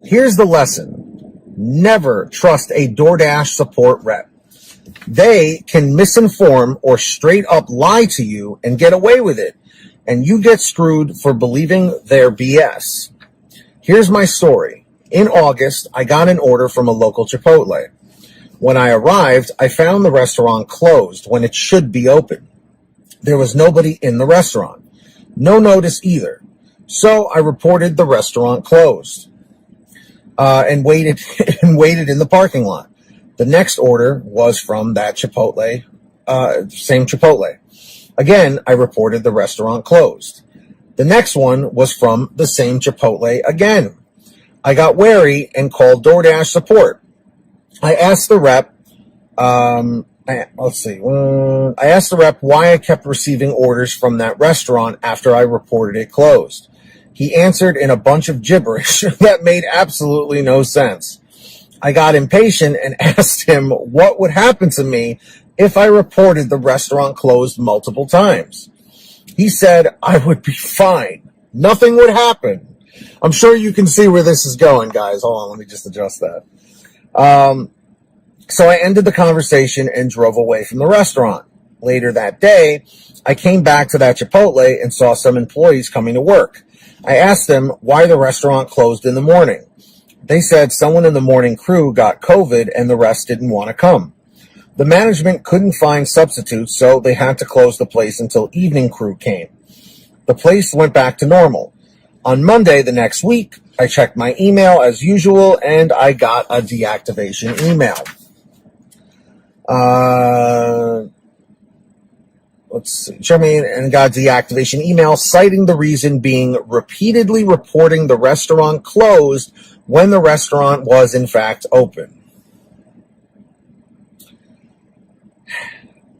Here's the lesson. Never trust a DoorDash support rep. They can misinform or straight up lie to you and get away with it, and you get screwed for believing their BS. Here's my story. In August, I got an order from a local Chipotle. When I arrived, I found the restaurant closed when it should be open. There was nobody in the restaurant. No notice either. So I reported the restaurant closed and waited in the parking lot. The next order was from that Chipotle, same Chipotle. Again, I reported the restaurant closed. The next one was from the same Chipotle again. I got wary and called DoorDash support. I asked the rep, I asked the rep why I kept receiving orders from that restaurant after I reported it closed. He answered in a bunch of gibberish that made absolutely no sense. I got impatient and asked him what would happen to me if I reported the restaurant closed multiple times. He said I would be fine. Nothing would happen. I'm sure you can see where this is going, guys. Hold on, let me just adjust that. So I ended the conversation and drove away from the restaurant. Later that day, I came back to that Chipotle and saw some employees coming to work. I asked them why the restaurant closed in the morning. They said someone in the morning crew got COVID and the rest didn't want to come. The management couldn't find substitutes, so they had to close the place until evening crew came. The place went back to normal. On Monday the next week, I checked my email as usual, and I got a deactivation email. Got a deactivation email citing the reason being repeatedly reporting the restaurant closed when the restaurant was in fact open.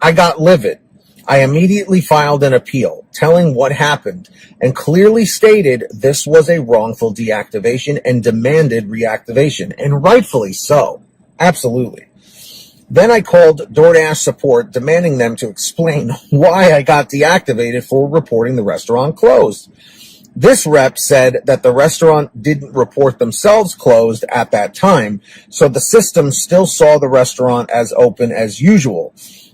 I got livid. I immediately filed an appeal, telling what happened, and clearly stated this was a wrongful deactivation and demanded reactivation, and rightfully so. Absolutely. Then I called DoorDash support, demanding them to explain why I got deactivated for reporting the restaurant closed. This rep said that the restaurant didn't report themselves closed at that time, so the system still saw the restaurant as open as usual.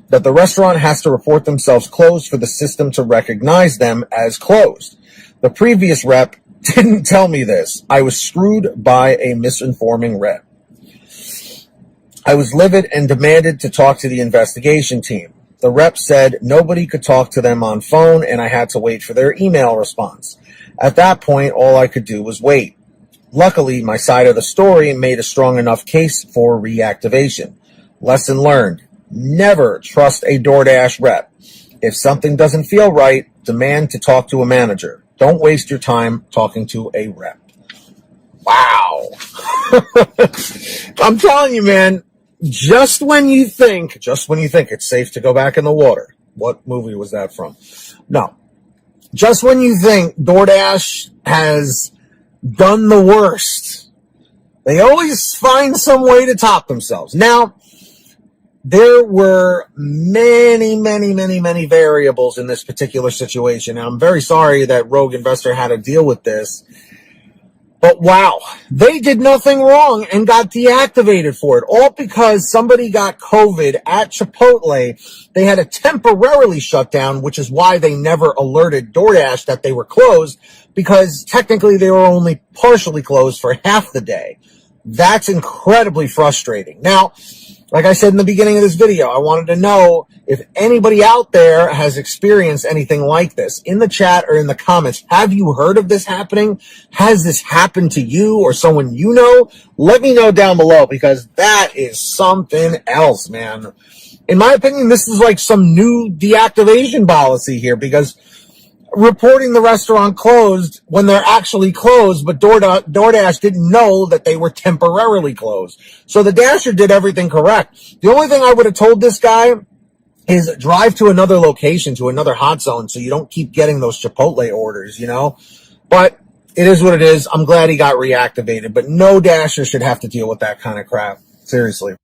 That the restaurant has to report themselves closed for the system to recognize them as closed. The previous rep didn't tell me this. I was screwed by a misinforming rep. I was livid and demanded to talk to the investigation team. The rep said nobody could talk to them on phone and I had to wait for their email response. At that point, all I could do was wait. Luckily, my side of the story made a strong enough case for reactivation. Lesson learned. Never trust a DoorDash rep. If something doesn't feel right, demand to talk to a manager. Don't waste your time talking to a rep. Wow. I'm telling you, man, just when you think it's safe to go back in the water. What movie was that from? No. Just when you think DoorDash has done the worst, they always find some way to top themselves. Now, there were many variables in this particular situation. And I'm very sorry that Rogue Investor had to deal with this. But wow, they did nothing wrong and got deactivated for it. All because somebody got COVID at Chipotle. They had to temporarily shut down, which is why they never alerted DoorDash that they were closed, because technically they were only partially closed for half the day. That's incredibly frustrating. Now, like I said in the beginning of this video, I wanted to know if anybody out there has experienced anything like this. In the chat or in the comments, have you heard of this happening? Has this happened to you or someone you know? Let me know down below, because that is something else, man. In my opinion, this is like some new deactivation policy here, because reporting the restaurant closed when they're actually closed, but DoorDash didn't know that they were temporarily closed. So the Dasher did everything correct. The only thing I would have told this guy is drive to another location, to another hot zone, so you don't keep getting those Chipotle orders, you know? But it is what it is. I'm glad he got reactivated, but no Dasher should have to deal with that kind of crap. Seriously.